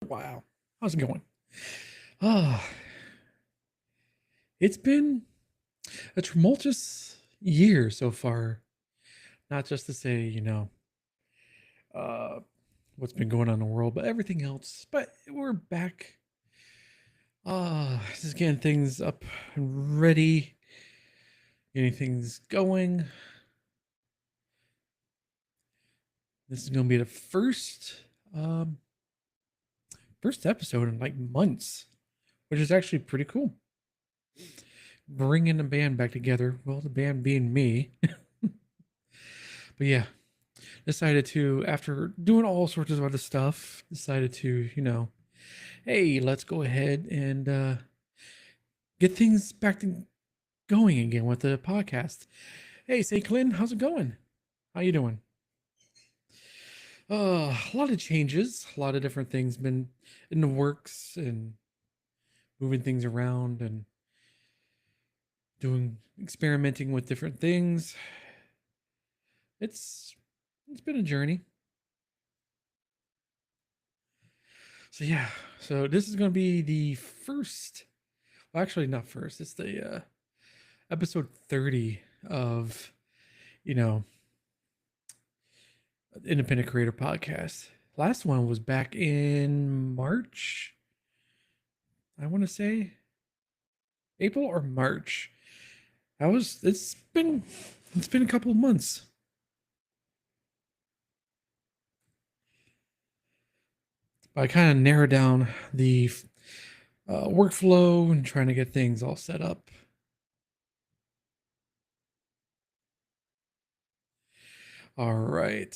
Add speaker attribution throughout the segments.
Speaker 1: Wow. How's it going? Ah, it's been a tumultuous year so far. Not just to say, uh, what's been going on in the world, but everything else. But we're back. Just getting things up and ready, getting things going. This is going to be the um, first episode in like months, which is actually pretty cool. Bringing the band back together. Well, the band being me. But yeah, decided to, after doing all sorts of other stuff, decided to, hey, let's go ahead and get things back to going again with the podcast. Hey, say Clinton, how's it going? How you doing? A lot of changes, a lot of different things been in the works and moving things around and doing experimenting with different things. It's it's been a journey. So yeah, so this is going to be the first, well, actually not first. It's the episode 30 of, you know, Independent Creator Podcast. Last one was back in March. I want to say April or March. It's been a couple of months. I kind of narrowed down the workflow and trying to get things all set up. All right.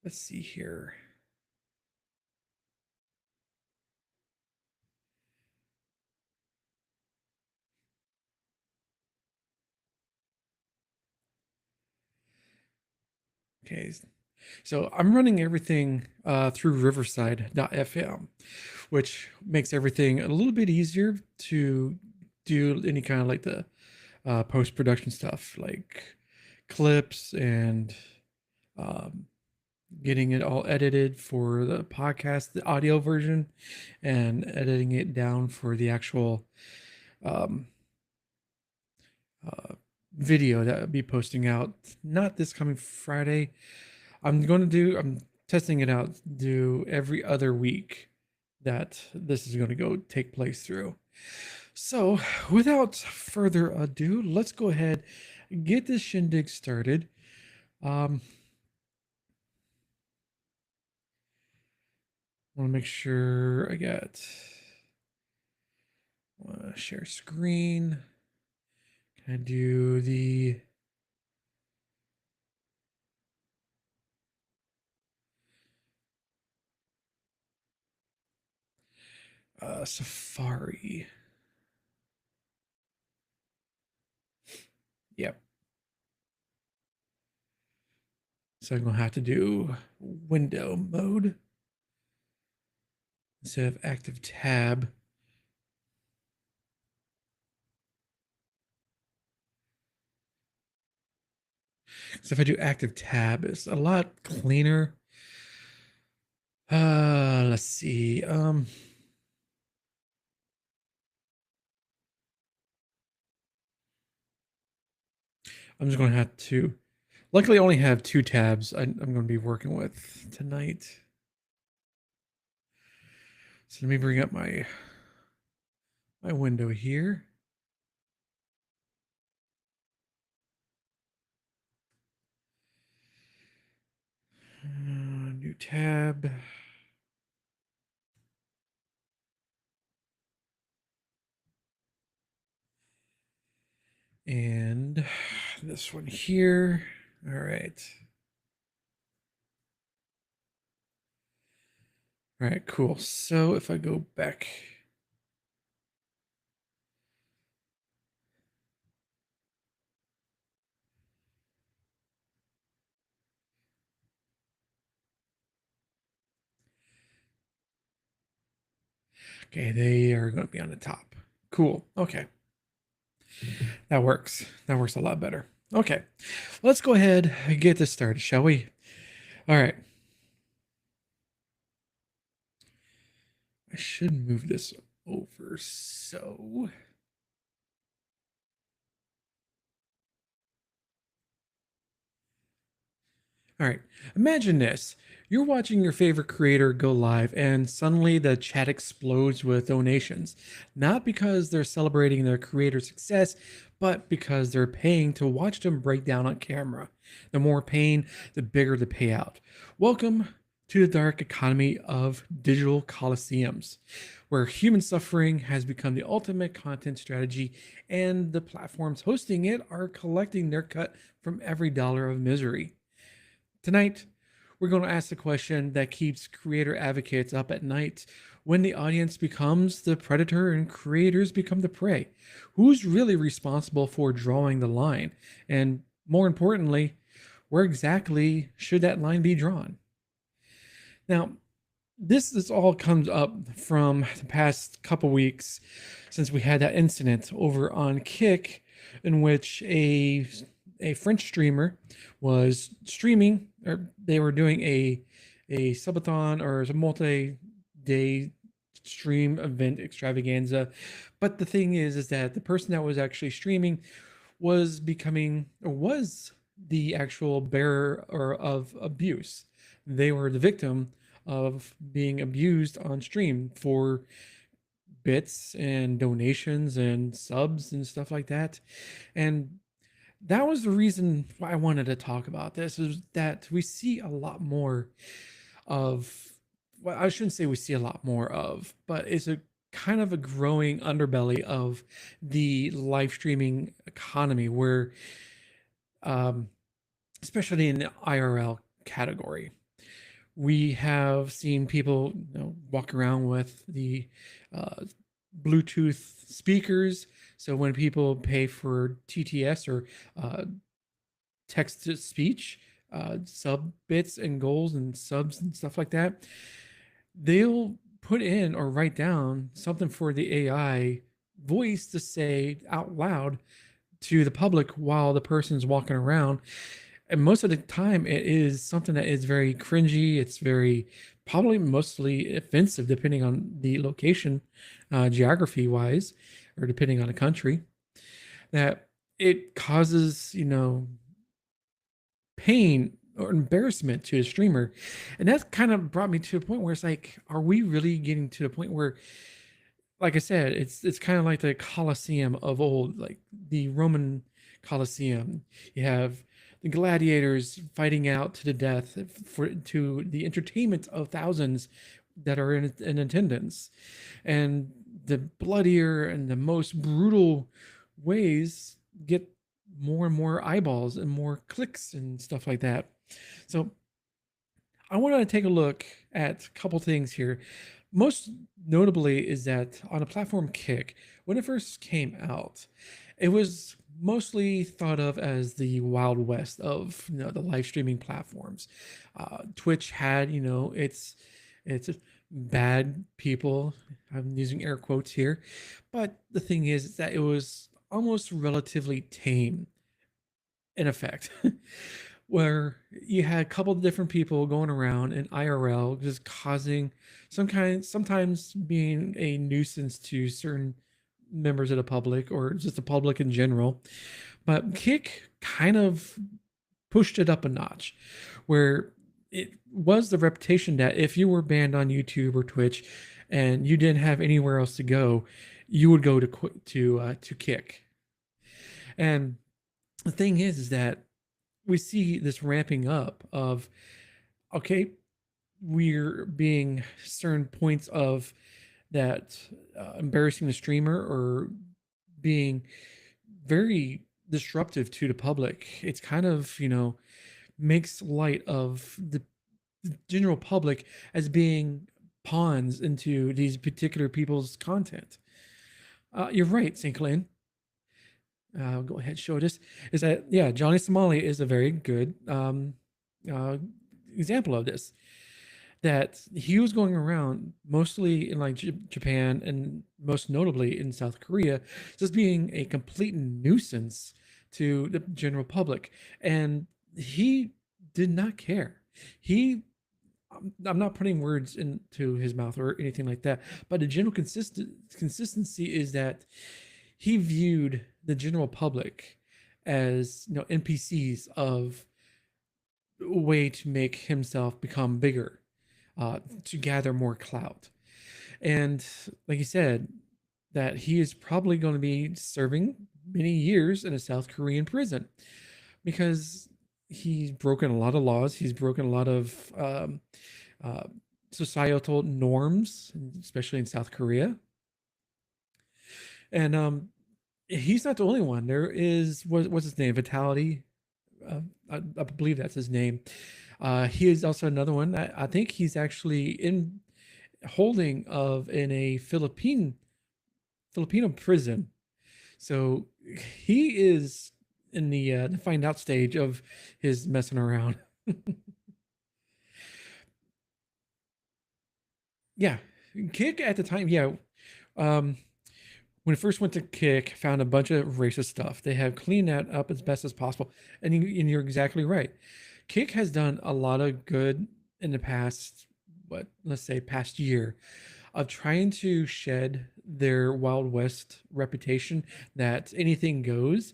Speaker 1: Let's see here. Okay, so I'm running everything through Riverside.fm, which makes everything a little bit easier to do any kind of like the post production stuff, like clips and um, getting it all edited for the podcast, the audio version, and editing it down for the actual um, uh, video that I'll be posting out. Not this coming Friday. I'm testing it out, do every other week that this is going to go take place through. So, without further ado, let's go ahead and get this shindig started. Um, I want to make sure I got share screen. Can I do the Safari? Yep. So I'm gonna have to do window mode instead of active tab. So if I do active tab, it's a lot cleaner. Let's see. I'm just going to have to. Luckily, I only have two tabs I'm going to be working with tonight. So let me bring up my window here. New tab. And this one here. All right. All right, cool. So if I go back, okay, they are going to be on the top. Cool. Okay. That works. That works a lot better. Okay. Let's go ahead and get this started, shall we? All right. I should move this over. So, all right, imagine this. You're watching your favorite creator go live, and suddenly the chat explodes with donations. Not because they're celebrating their creator's success, but because they're paying to watch them break down on camera. The more pain, the bigger the payout. Welcome to the dark economy of digital coliseums, where human suffering has become the ultimate content strategy, and the platforms hosting it are collecting their cut from every dollar of misery. Tonight, we're going to ask the question that keeps creator advocates up at night: when the audience becomes the predator and creators become the prey, who's really responsible for drawing the line? And more importantly, where exactly should that line be drawn? Now, this all comes up from the past couple weeks since we had that incident over on Kick in which a French streamer was streaming, or they were doing a subathon or a multi-day stream event extravaganza. But the thing is that the person that was actually streaming was becoming, or was the actual bearer or of abuse. They were the victim of being abused on stream for bits and donations and subs and stuff like that. And that was the reason why I wanted to talk about this, is that we see a lot more of, well, I shouldn't say we see a lot more of, but it's a kind of a growing underbelly of the live streaming economy where, um, especially in the IRL category, we have seen people, walk around with the uh, Bluetooth speakers. So when people pay for TTS or uh, text to speech, sub bits and goals and subs and stuff like that, they'll put in or write down something for the AI voice to say out loud to the public while the person's walking around. And most of the time, it is something that is very cringy. It's very, probably mostly offensive, depending on the location, geography wise, or depending on the country. That it causes, pain or embarrassment to the streamer. And that kind of brought me to a point where it's like, are we really getting to the point where, like I said, it's kind of like the Colosseum of old, like the Roman Colosseum. You have the gladiators fighting out to the death for to the entertainment of thousands that are in attendance, and the bloodier and the most brutal ways get more and more eyeballs and more clicks and stuff like that. So I want to take a look at a couple things here. Most notably is that on a platform Kick, when it first came out, it was mostly thought of as the Wild West of the live streaming platforms. Twitch had its bad people. I'm using air quotes here, but the thing is that it was almost relatively tame in effect. Where you had a couple of different people going around in IRL just causing sometimes being a nuisance to certain members of the public or just the public in general. But Kick kind of pushed it up a notch, where it was the reputation that if you were banned on YouTube or Twitch and you didn't have anywhere else to go, you would go to Kick. And the thing is that we see this ramping up of, okay, we're being certain points of that embarrassing the streamer or being very disruptive to the public. It's kind of, makes light of the general public as being pawns into these particular people's content. You're right, St. Clair. I'll go ahead and show this. Is that, yeah, Johnny Somali is a very good uh, example of this. That he was going around mostly in like Japan and most notably in South Korea, just being a complete nuisance to the general public, and he did not care. He I'm not putting words into his mouth or anything like that, but the general consistency is that he viewed the general public as, NPCs of a way to make himself become bigger, to gather more clout. And like you said, that he is probably going to be serving many years in a South Korean prison because he's broken a lot of laws. He's broken a lot of uh, societal norms, especially in South Korea. And he's not the only one. There is what's his name? Vitality. I believe that's his name. He is also another one. I think he's actually in holding of in a Filipino prison. So he is in the find out stage of his messing around. Yeah, Kick at the time. Yeah, um, when it first went to Kick, found a bunch of racist stuff. They have cleaned that up as best as possible, and you're exactly right. Kick has done a lot of good in the past, what let's say past year, of trying to shed their Wild West reputation that anything goes.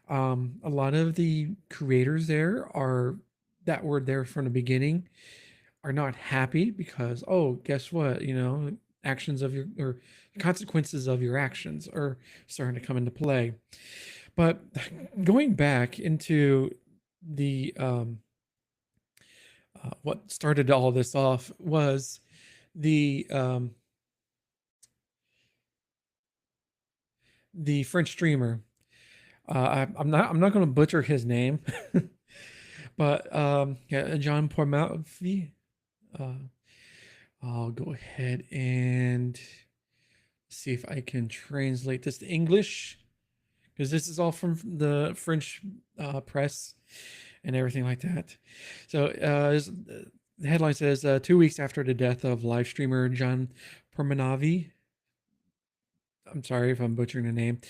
Speaker 1: A lot of the creators there are that were there from the beginning are not happy because, oh, guess what, actions of your or consequences of your actions are starting to come into play. But going back into the what started all this off was the the French streamer. I'm not going to butcher his name, but yeah, John Pormalfi. Uh, I'll go ahead and see if I can translate this to English because this is all from the French press and everything like that. So the headline says 2 weeks after the death of live streamer John Pormanavi. I'm sorry if I'm butchering the name.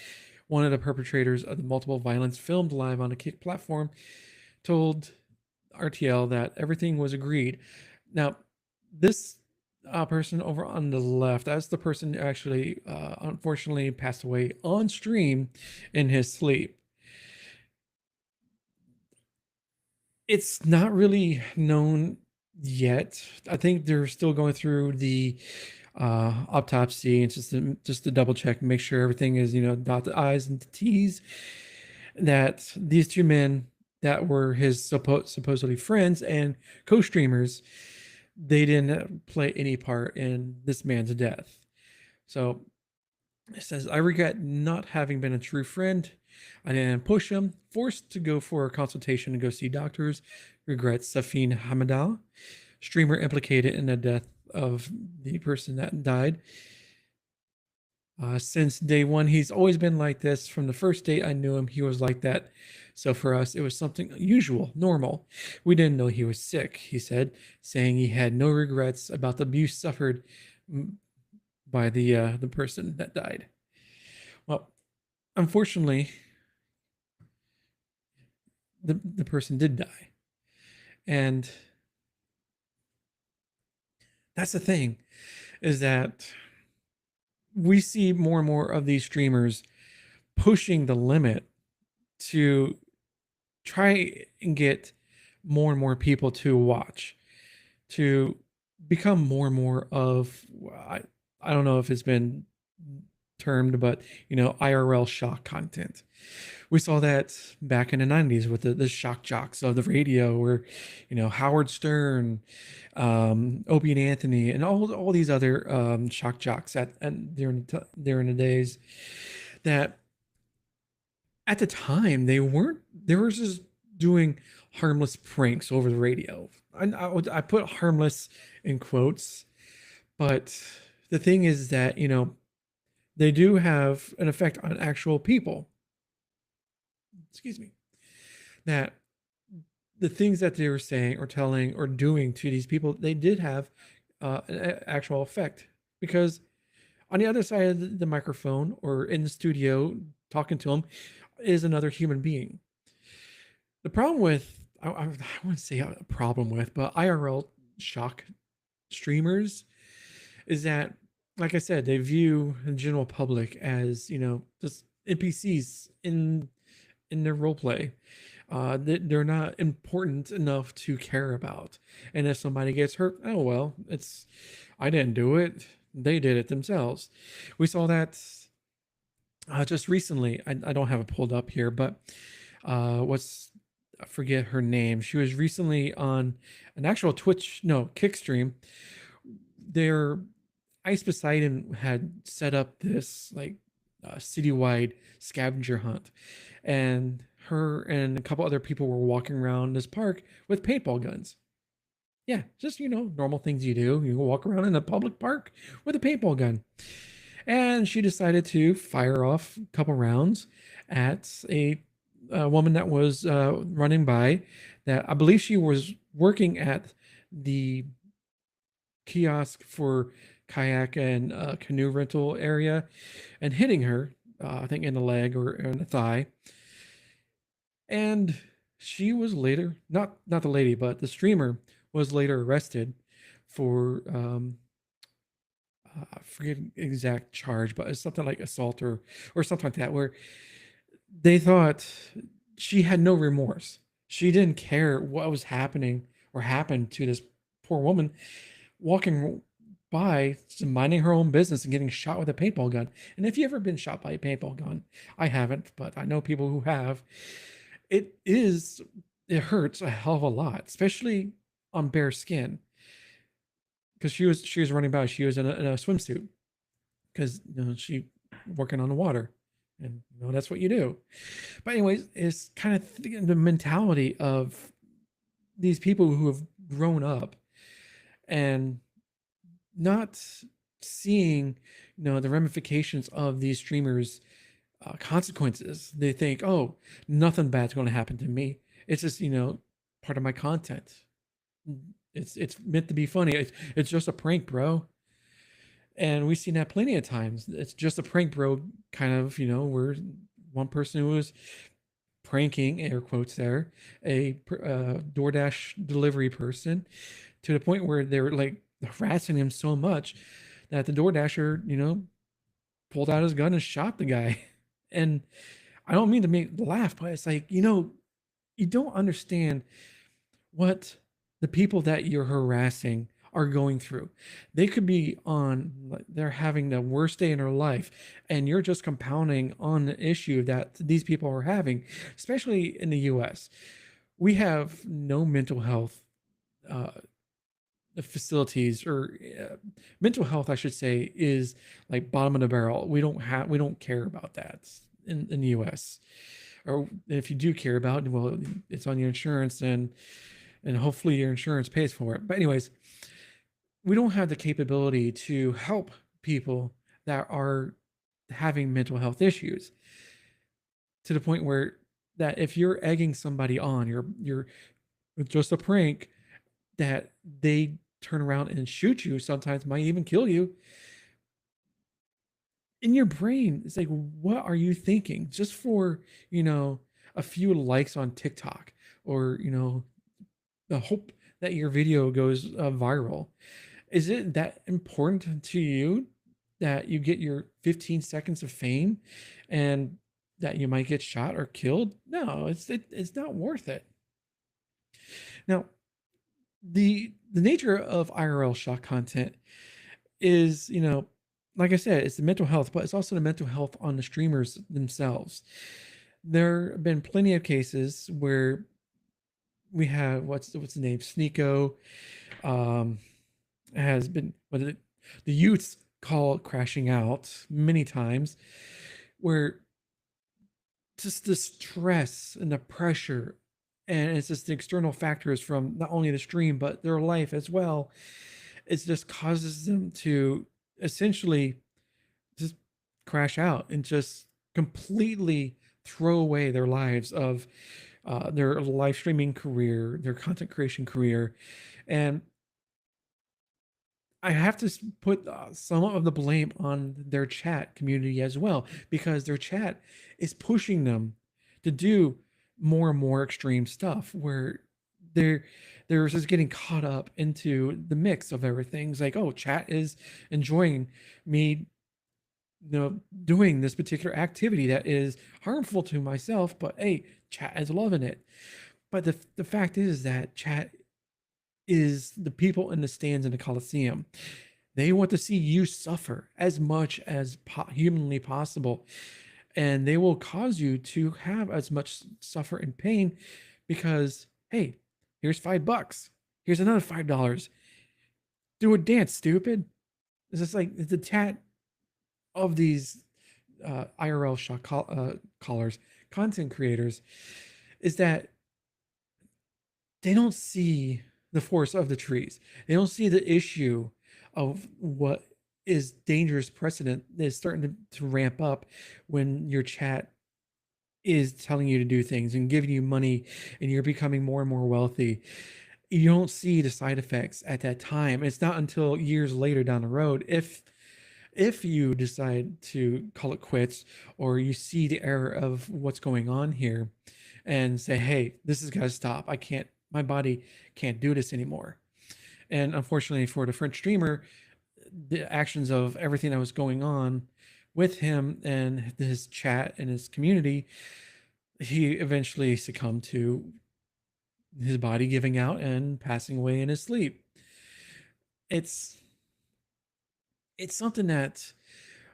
Speaker 1: One of the perpetrators of the multiple violence filmed live on a Kick platform told RTL that everything was agreed. Now, this person over on the left, that's the person who actually unfortunately passed away on stream in his sleep. It's not really known yet. I think they're still going through the autopsy and just to double check, make sure everything is, dot the I's and the T's. That these two men that were his supposedly friends and co-streamers, they didn't play any part in this man's death. So it says, I regret not having been a true friend. I didn't push him, forced to go for a consultation and go see doctors. Regrets Safin Hamadal, streamer implicated in the death of the person that died. Since day one, he's always been like this. From the first day I knew him, he was like that. So for us, it was something usual, normal. We didn't know he was sick, he said, saying he had no regrets about the abuse suffered by the person that died. Well, unfortunately, the person did die. And that's the thing, is that we see more and more of these streamers pushing the limit to try and get more and more people to watch, to become more and more of, I don't know if it's been termed, but IRL shock content. We saw that back in the 90s with the shock jocks of the radio, where Howard Stern, Opie and Anthony, and all these other shock jocks during the days that at the time they were just doing harmless pranks over the radio. I put harmless in quotes, but the thing is that they do have an effect on actual people. Excuse me. That the things that they were saying or telling or doing to these people, they did have an actual effect, because on the other side of the microphone or in the studio talking to them is another human being. The problem with, I wouldn't say a problem with, but IRL shock streamers is that, like I said, they view the general public as, just NPCs in their role play. They're not important enough to care about. And if somebody gets hurt, oh well, it's I didn't do it. They did it themselves. We saw that just recently. I don't have it pulled up here, but what's I forget her name. She was recently on an actual Twitch, no, Kick stream. Their Ice Poseidon had set up this like citywide scavenger hunt, and her and a couple other people were walking around this park with paintball guns. Yeah, just normal things you do. You walk around in a public park with a paintball gun. And she decided to fire off a couple rounds at a woman that was running by. That I believe she was working at the kiosk for kayak and canoe rental area, and hitting her, I think in the leg or in the thigh. And she was later, not the lady, but the streamer was later arrested for I forget exact charge, but it's something like assault or something like that, where they thought she had no remorse. She didn't care what was happening or happened to this poor woman walking by, minding her own business and getting shot with a paintball gun. And if you've ever been shot by a paintball gun, I haven't, but I know people who have. It hurts a hell of a lot, especially on bare skin. Because she was running by, she was in a swimsuit, because she working on the water, and that's what you do. But anyways, it's kind of the mentality of these people who have grown up and not seeing the ramifications of these streamers consequences. They think, oh, nothing bad's going to happen to me, it's just part of my content. It's meant to be funny. It's just a prank, bro. And we've seen that plenty of times. It's just a prank, bro, kind of, where one person who was pranking, air quotes there, a DoorDash delivery person, to the point where they were like harassing him so much that the DoorDasher, pulled out his gun and shot the guy. And I don't mean to make laugh, but it's like, you don't understand what the people that you're harassing are going through. They could be they're having the worst day in their life, and you're just compounding on the issue that these people are having, especially in the US. We have no mental health uh, facilities, or mental health, I should say, is like bottom of the barrel. We don't care about that in the US. Or if you do care about it, well, it's on your insurance, and hopefully your insurance pays for it. But anyways, we don't have the capability to help people that are having mental health issues, to the point where that if you're egging somebody on, you're just a prank, that they turn around and shoot you, sometimes might even kill you. In your brain, it's like, what are you thinking? Just for a few likes on TikTok, or the hope that your video goes viral. Is it that important to you that you get your 15 seconds of fame, and that you might get shot or killed? No, it's not worth it. Now, the nature of IRL shock content is, like I said, it's the mental health, but it's also the mental health on the streamers themselves. There have been plenty of cases where we have what's the name, Sneeko, has been what the youths call crashing out many times, where just the stress and the pressure, and it's just the external factors from not only the stream but their life as well. It just causes them to essentially just crash out and just completely throw away their lives of their live streaming career, their content creation career. And I have to put some of the blame on their chat community as well, because their chat is pushing them to do more and more extreme stuff, where they're They're just getting caught up into the mix of everything. It's like, oh, chat is enjoying me, doing this particular activity that is harmful to myself, but hey, chat is loving it. But the fact is that chat is the people in the stands in the Coliseum. They want to see you suffer as much as humanly possible. And they will cause you to have as much suffer and pain because, hey, here's $5. Here's another $5. Do a dance, stupid. It's just like the chat of these IRL shot callers, content creators, is that they don't see the forest of the trees. They don't see the issue of what is dangerous precedent that is starting to ramp up when your chat is telling you to do things and giving you money and you're becoming more and more wealthy. You don't see the side effects at that time. It's not until years later down the road, if you decide to call it quits or you see the error of what's going on here and say, hey, this has got to stop. My body can't do this anymore. And unfortunately for the French streamer, the actions of everything that was going on with him and his chat and his community, he eventually succumbed to his body giving out and passing away in his sleep. It's something that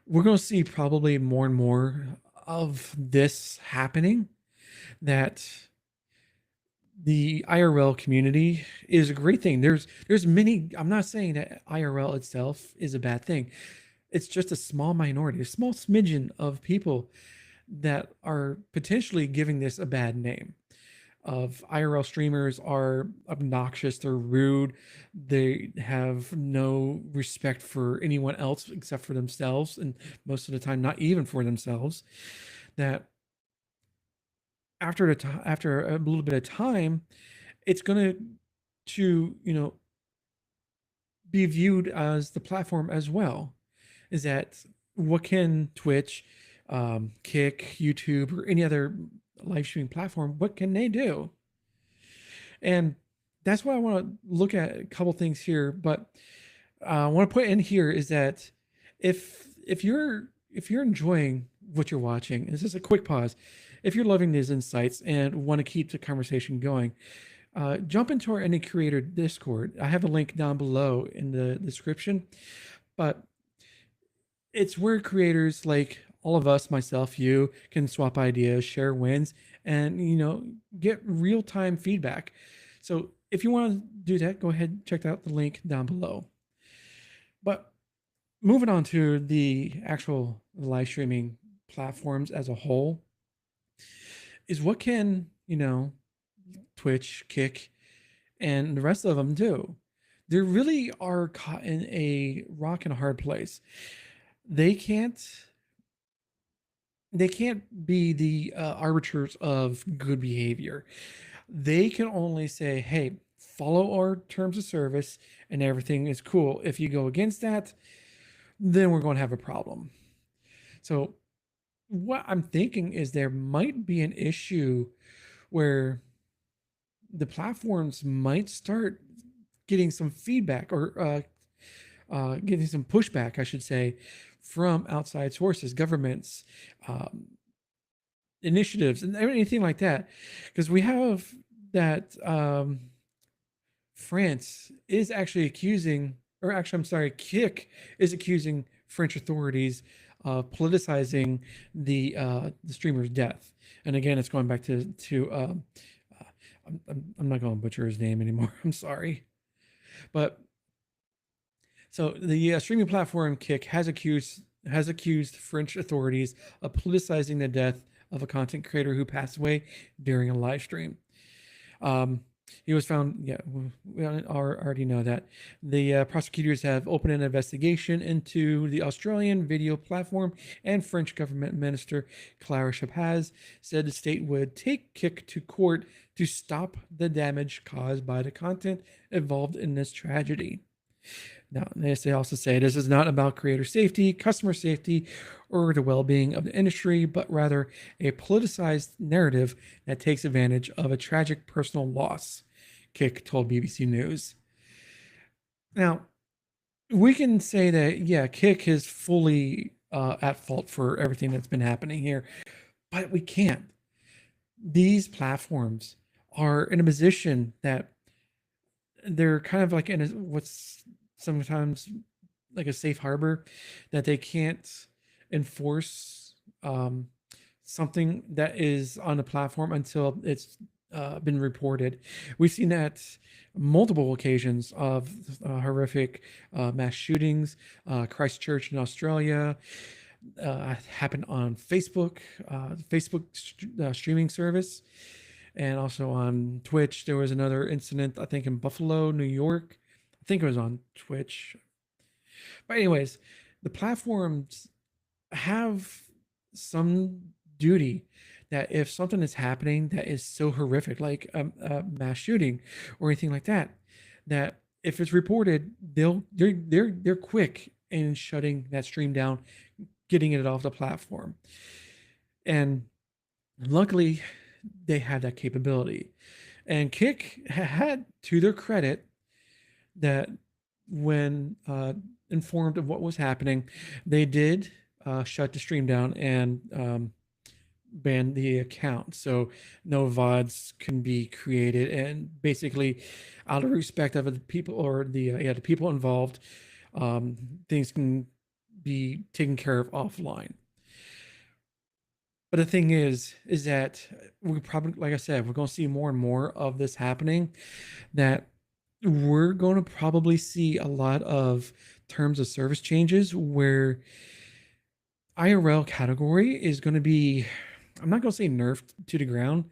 Speaker 1: we're going to see probably more and more of this happening, that the IRL community is a great thing. There's many, I'm not saying that IRL itself is a bad thing. It's just a small minority, a small smidgen of people that are potentially giving this a bad name. Of IRL streamers are obnoxious, they're rude, they have no respect for anyone else except for themselves, and most of the time not even for themselves. That after a little bit of time, it's going to be viewed as the platform as well. Is that what can Twitch, Kick, YouTube, or any other live streaming platform, what can they do? And that's why I want to look at a couple things here. But I want to put in here is that if you're enjoying what you're watching, this is a quick pause. If you're loving these insights and want to keep the conversation going, jump into our Any Creator Discord. I have a link down below in the description. But it's where creators like all of us, myself, you, can swap ideas, share wins, and get real-time feedback. So if you want to do that, go ahead and check out the link down below. But moving on to the actual live streaming platforms as a whole, is what can Twitch, Kick, and the rest of them do? They really are caught in a rock and a hard place. They can't be the arbiters of good behavior. They can only say, hey, follow our terms of service and everything is cool. If you go against that, then we're going to have a problem. So what I'm thinking is there might be an issue where the platforms might start getting some feedback or getting some pushback, I should say, from outside sources, governments, initiatives, and anything like that. Because we have that France is actually accusing, or actually, I'm sorry, Kick is accusing French authorities of politicizing the streamer's death. And again, it's going back to I'm not going to butcher his name anymore. I'm sorry, but so the streaming platform Kick has accused French authorities of politicizing the death of a content creator who passed away during a live stream. He was found, yeah, we already know that. The prosecutors have opened an investigation into the Australian video platform, and French government minister Clara Chapaz said the state would take Kick to court to stop the damage caused by the content involved in this tragedy. Now, they also say this is not about creator safety, customer safety, or the well-being of the industry, but rather a politicized narrative that takes advantage of a tragic personal loss. Kick told BBC News. Now, we can say that, yeah, Kick is fully at fault for everything that's been happening here, but we can't. These platforms are in a position that they're kind of like in what's sometimes like a safe harbor, that they can't enforce something that is on the platform until it's been reported. We've seen that multiple occasions of horrific mass shootings. Christchurch in Australia happened on Facebook streaming service, and also on Twitch. There was another incident, I think, in Buffalo, New York. I think it was on Twitch. But anyways, the platforms have some duty that if something is happening that is so horrific, like a mass shooting or anything like that, that if it's reported, they're quick in shutting that stream down, getting it off the platform. And luckily, they had that capability. And Kick had, to their credit, that when informed of what was happening, they did shut the stream down and ban the account. So no VODs can be created. And basically, out of respect of the people or the people involved, things can be taken care of offline. But the thing is that we probably, like I said, we're going to see more and more of this happening, that we're going to probably see a lot of terms of service changes where IRL category is going to be, I'm not going to say nerfed to the ground,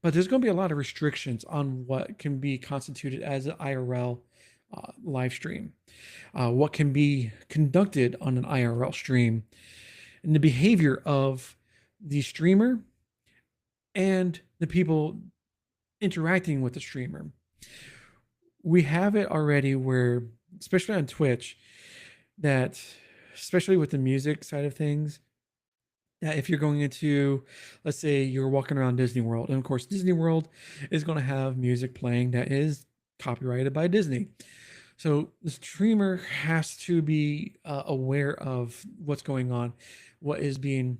Speaker 1: but there's going to be a lot of restrictions on what can be constituted as an IRL live stream, what can be conducted on an IRL stream, and the behavior of the streamer and the people interacting with the streamer. We have it already where, especially on Twitch, that especially with the music side of things, that if you're going into, let's say you're walking around Disney World, and of course Disney World is going to have music playing that is copyrighted by Disney. So the streamer has to be aware of what's going on, what is being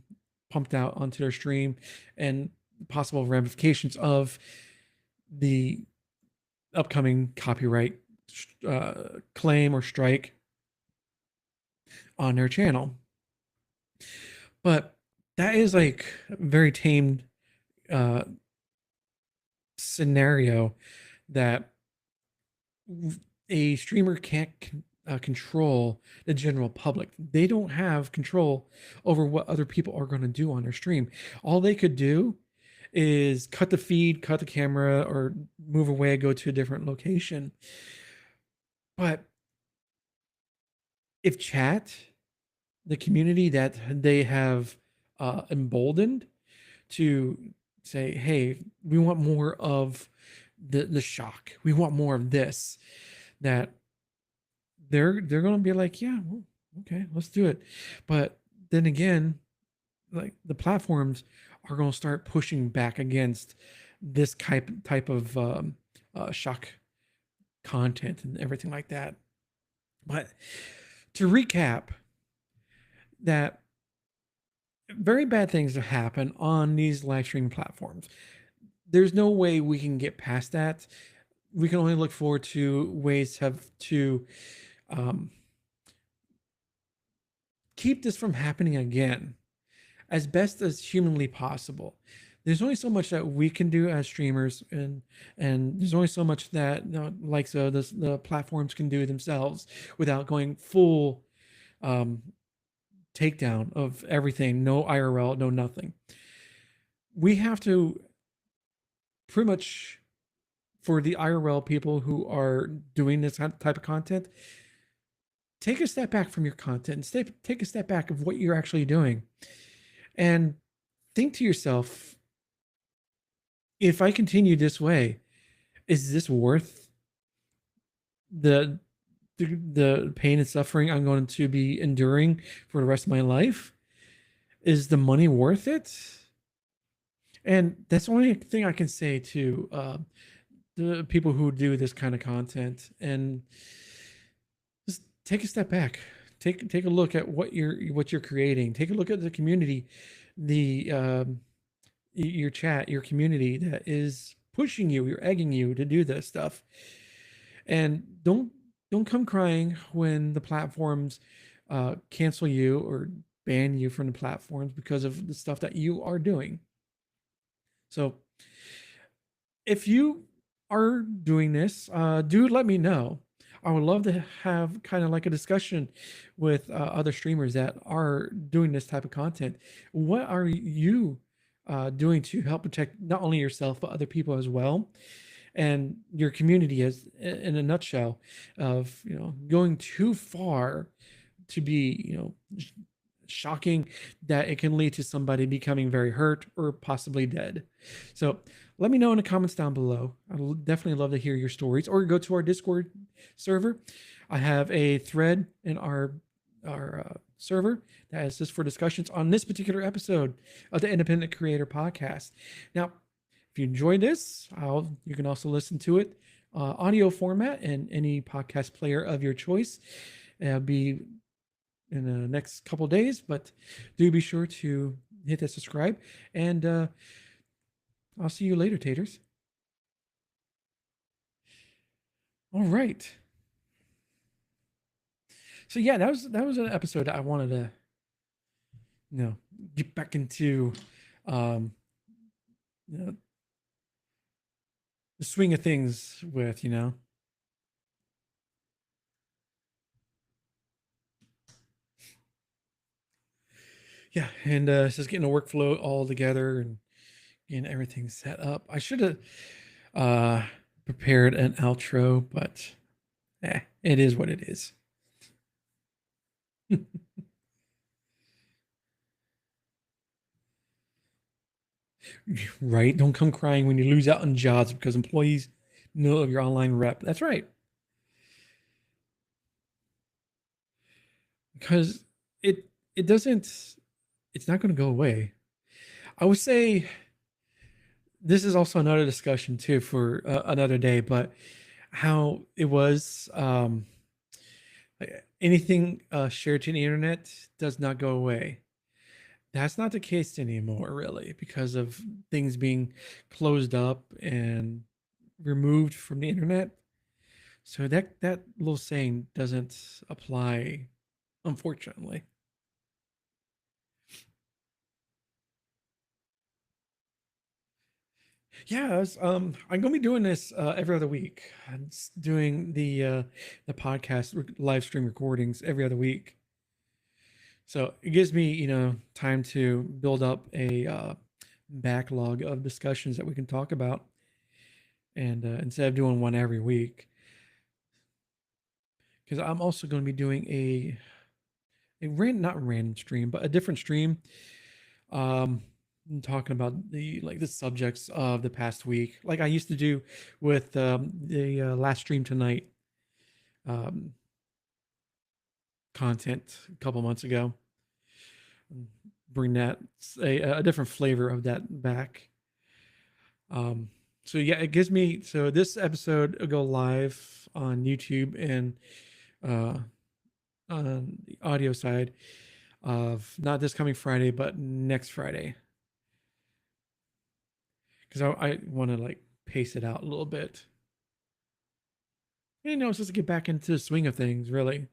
Speaker 1: pumped out onto their stream, and possible ramifications of the upcoming copyright claim or strike on their channel. But that is like a very tamed scenario that a streamer can't control the general public. They don't have control over what other people are going to do on their stream. All they could do is cut the feed, cut the camera, or move away, go to a different location. But if chat, the community that they have emboldened to say, hey, we want more of the shock, we want more of this, that they're going to be like, yeah, well, okay, let's do it. But then again, like the platforms are going to start pushing back against this type of shock content and everything like that. But to recap, that very bad things have happened on these live streaming platforms. There's no way we can get past that. We can only look forward to ways to keep this from happening again as best as humanly possible. There's only so much that we can do as streamers, and there's only so much that the platforms can do themselves without going full takedown of everything. No IRL, no nothing. We have to pretty much, for the IRL people who are doing this type of content, take a step back from your content and take a step back of what you're actually doing, and think to yourself, if I continue this way, is this worth the pain and suffering I'm going to be enduring for the rest of my life? Is the money worth it? And that's the only thing I can say to the people who do this kind of content and just take a step back. Take a look at what you're creating. Take a look at the community, the your chat, your community that is pushing you, you're egging you to do this stuff. And don't come crying when the platforms cancel you or ban you from the platforms because of the stuff that you are doing. So if you are doing this, do let me know. I would love to have kind of like a discussion with other streamers that are doing this type of content. What are you doing to help protect not only yourself but other people as well, and your community as in a nutshell? Of going too far to be shocking that it can lead to somebody becoming very hurt or possibly dead. So let me know in the comments down below. I'd definitely love to hear your stories, or go to our Discord server. I have a thread in our server that is just for discussions on this particular episode of the Independent Creator Podcast. Now, if you enjoyed this, you can also listen to it audio format in any podcast player of your choice. Be in the next couple days, but do be sure to hit that subscribe, and I'll see you later, taters. All right. So yeah, that was an episode that I wanted to get back into um you know, the swing of things with. Yeah, and just getting a workflow all together and getting everything set up. I should have uh prepared an outro, but it is what it is. Right? Don't come crying when you lose out on jobs because employees know of your online rep. That's right. Because it it doesn't it's not going to go away. I would say this is also another discussion too for another day, but how it was anything shared to the internet does not go away. That's not the case anymore, really, because of things being closed up and removed from the internet. So that little saying doesn't apply, unfortunately. Yeah, I'm gonna be doing this every other week. I'm doing the podcast live stream recordings every other week. So it gives me, time to build up a backlog of discussions that we can talk about, and instead of doing one every week, because I'm also going to be doing not random stream, but a different stream, um, talking about the subjects of the past week, like I used to do with the last stream tonight um, content a couple months ago. Bring that a different flavor of that back. Um, so yeah, it gives me, so this episode will go live on YouTube and uh, on the audio side of not this coming Friday, but next Friday, because I want to like pace it out a little bit. It's just to get back into the swing of things, really.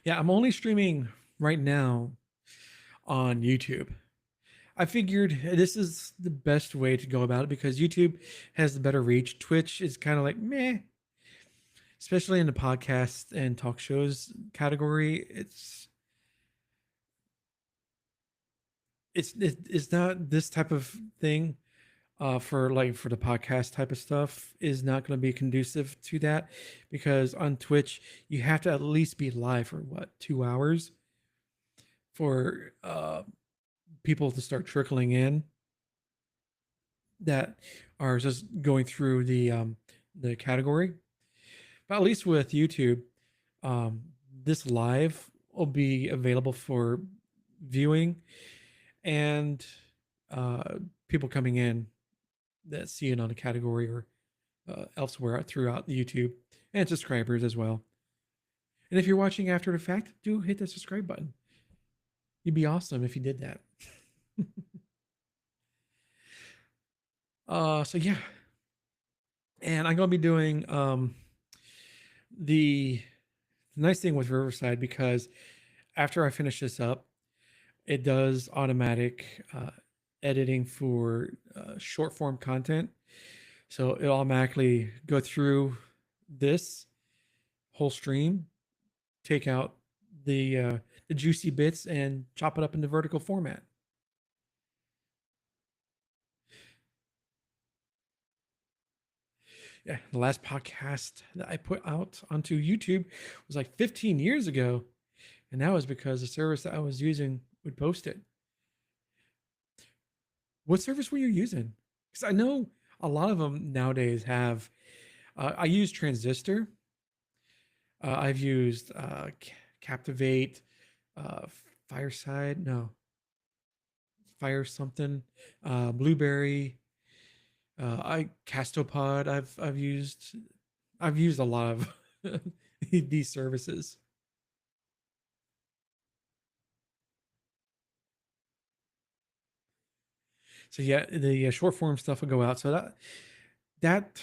Speaker 1: Yeah, I'm only streaming right now on YouTube. I figured this is the best way to go about it because YouTube has the better reach. Twitch is kind of like meh, especially in the podcast and talk shows category. It's not this type of thing for the podcast type of stuff is not going to be conducive to that, because on Twitch you have to at least be live for what, 2 hours for people to start trickling in that are just going through the category. But at least with YouTube, um, this live will be available for viewing and uh, people coming in that see it on a category or elsewhere throughout YouTube, and subscribers as well. And if you're watching after the fact, do hit the subscribe button. You'd be awesome if you did that. So yeah, and I'm gonna be doing the nice thing with Riverside, because after I finish this up, it does automatic editing for short form content. So it automatically go through this whole stream, take out the juicy bits, and chop it up into vertical format. Yeah, the last podcast that I put out onto YouTube was like 15 years ago, and that was because the service that I was using would post it. What service were you using? Because I know a lot of them nowadays have. I use Transistor. I've used Captivate, uh, Fireside, no, Fire something, Blueberry. I Castopod. I've used a lot of these services. So yeah, the short form stuff will go out. So that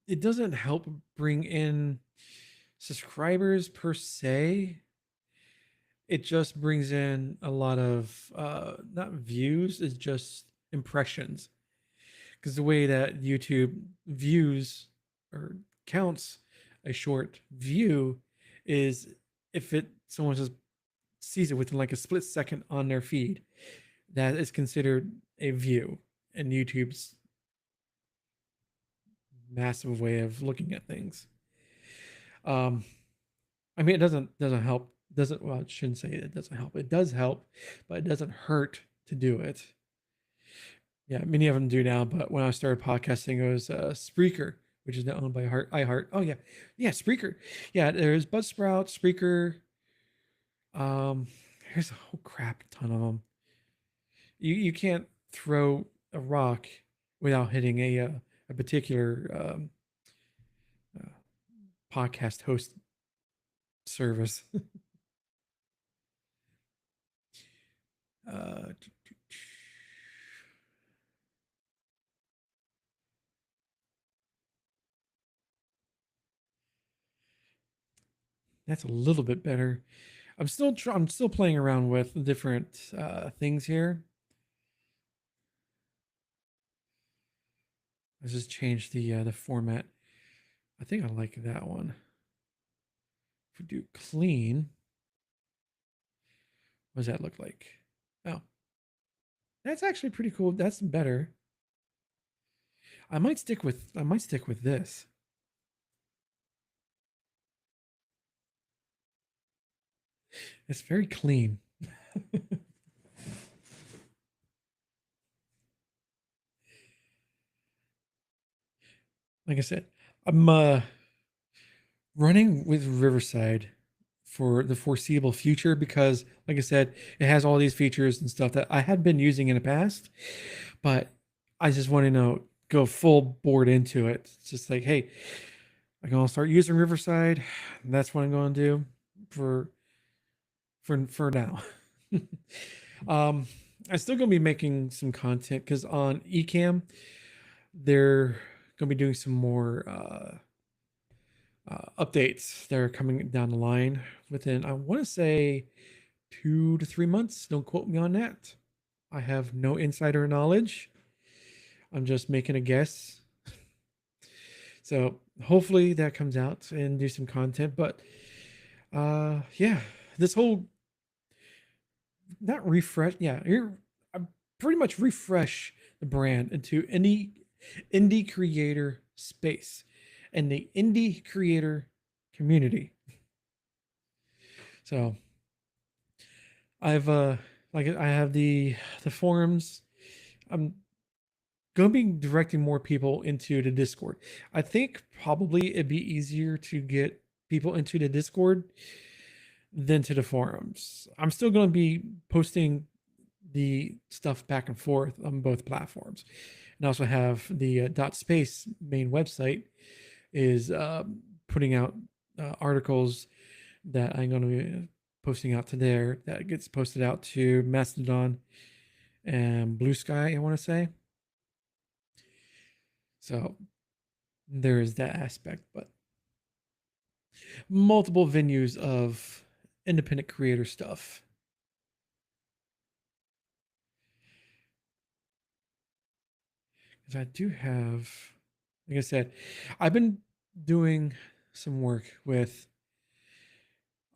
Speaker 1: it doesn't help bring in subscribers per se. It just brings in a lot of not views, it's just impressions. Because the way that YouTube views or counts a short view is if it someone just sees it within like a split second on their feed, that is considered a view in YouTube's massive way of looking at things. Um, I mean, it doesn't help. Doesn't well, I shouldn't say it doesn't help. It does help, but it doesn't hurt to do it. Yeah, many of them do now. But when I started podcasting, it was Spreaker, which is now owned by iHeart. Oh yeah, yeah, Spreaker. Yeah, there's Buzzsprout, Spreaker. Um, there's a whole crap ton of them. You can't throw a rock without hitting a particular uh, podcast host service. uh, that's a little bit better. I'm still playing around with different things here. Let's just change the format. I think I like that one. If we do clean, what does that look like? Oh, that's actually pretty cool. That's better. I might stick with this. It's very clean. Like I said, I'm running with Riverside for the foreseeable future because, like I said, it has all these features and stuff that I had been using in the past, but I just want to know go full board into it. It's just like, hey, I'm gonna start using Riverside. And that's what I'm gonna do for for now. um, I'm still gonna be making some content because on Ecamm they're gonna be doing some more updates that are coming down the line within, I want to say, 2 to 3 months. Don't quote me on that. I have no insider knowledge. I'm just making a guess. So hopefully that comes out and do some content. But yeah, this whole not refresh. Yeah, here I pretty much refresh the brand into indie creator space and the indie creator community. So I've like I have the forums. I'm gonna be directing more people into the Discord. I think probably it'd be easier to get people into the Discord than to the forums. I'm still gonna be posting the stuff back and forth on both platforms. And I also have the dot space main website is putting out articles that I'm going to be posting out to there that gets posted out to Mastodon and Blue Sky, I want to say. So there is that aspect, but multiple venues of independent creator stuff. Because I do have, like I said, I've been doing some work with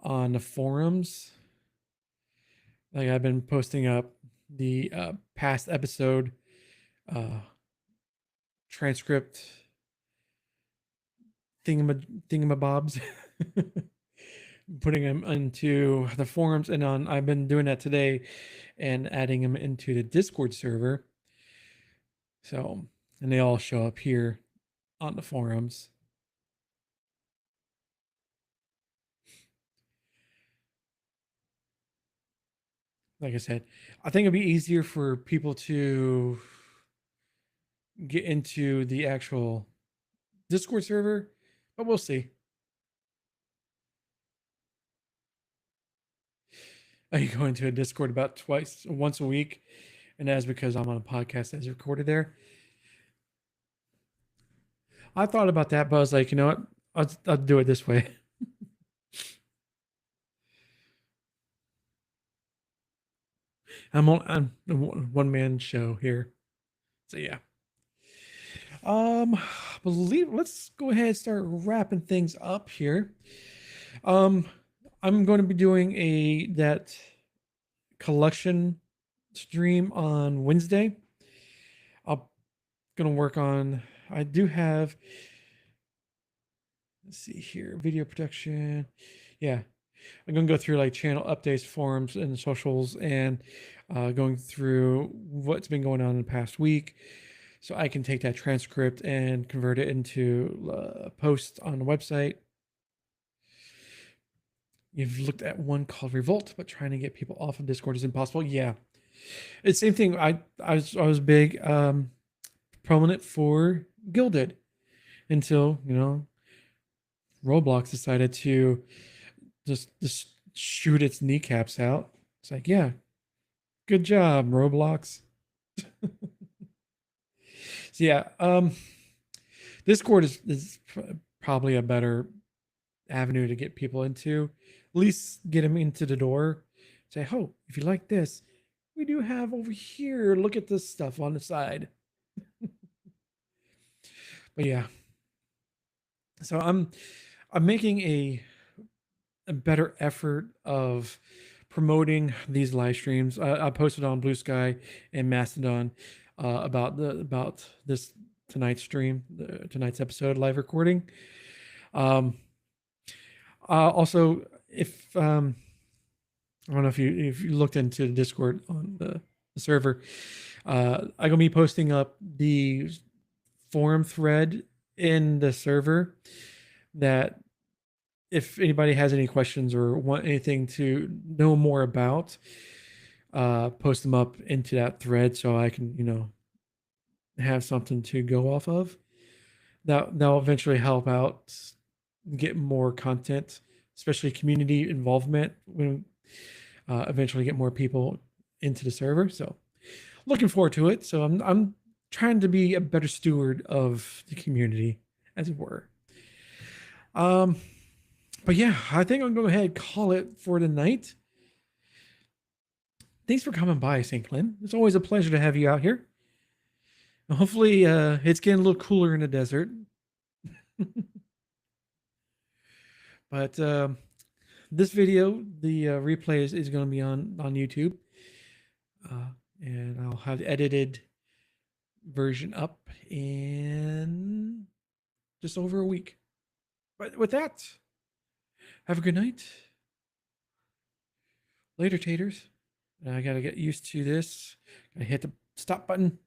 Speaker 1: on the forums. Like I've been posting up the past episode uh, transcript thingamabobs, putting them into the forums, and on. I've been doing that today, and adding them into the Discord server. So, and they all show up here on the forums. Like I said, I think it'd be easier for people to get into the actual Discord server, but we'll see. I go into a Discord about once a week, and that's because I'm on a podcast that's recorded there. I thought about that, but I was like, you know what? I'll do it this way. I'm a one man show here, so yeah. Believe let's go ahead and start wrapping things up here. Um, I'm going to be doing that collection stream on Wednesday. I'm gonna work on. I do have. Let's see here, video production. Yeah, I'm gonna go through like channel updates, forums, and socials, and going through what's been going on in the past week, so I can take that transcript and convert it into a post on the website. You've looked at one called Revolt, but trying to get people off of Discord is impossible. Yeah, it's the same thing. I was big prominent for Gilded until Roblox decided to just shoot its kneecaps out. It's like, yeah, good job, Roblox. So yeah, Discord is probably a better avenue to get people into. At least get them into the door. Say, oh, if you like this, we do have over here. Look at this stuff on the side. But yeah, so I'm making a better effort of promoting these live streams. I posted on Blue Sky and Mastodon about this tonight's stream, tonight's episode live recording. Also, if I don't know if you looked into the Discord on the server, I'm gonna be posting up the forum thread in the server that if anybody has any questions or want anything to know more about, post them up into that thread so I can, have something to go off of. That'll eventually help out get more content, especially community involvement when eventually get more people into the server. So looking forward to it. So I'm trying to be a better steward of the community, as it were. But yeah, I think I'm going to go ahead and call it for the night. Thanks for coming by, St. Clem. It's always a pleasure to have you out here. Hopefully, it's getting a little cooler in the desert. But this video, the replay is going to be on YouTube. And I'll have the edited version up in just over a week. But with that, have a good night. Later, taters. I got to get used to this. I hit the stop button.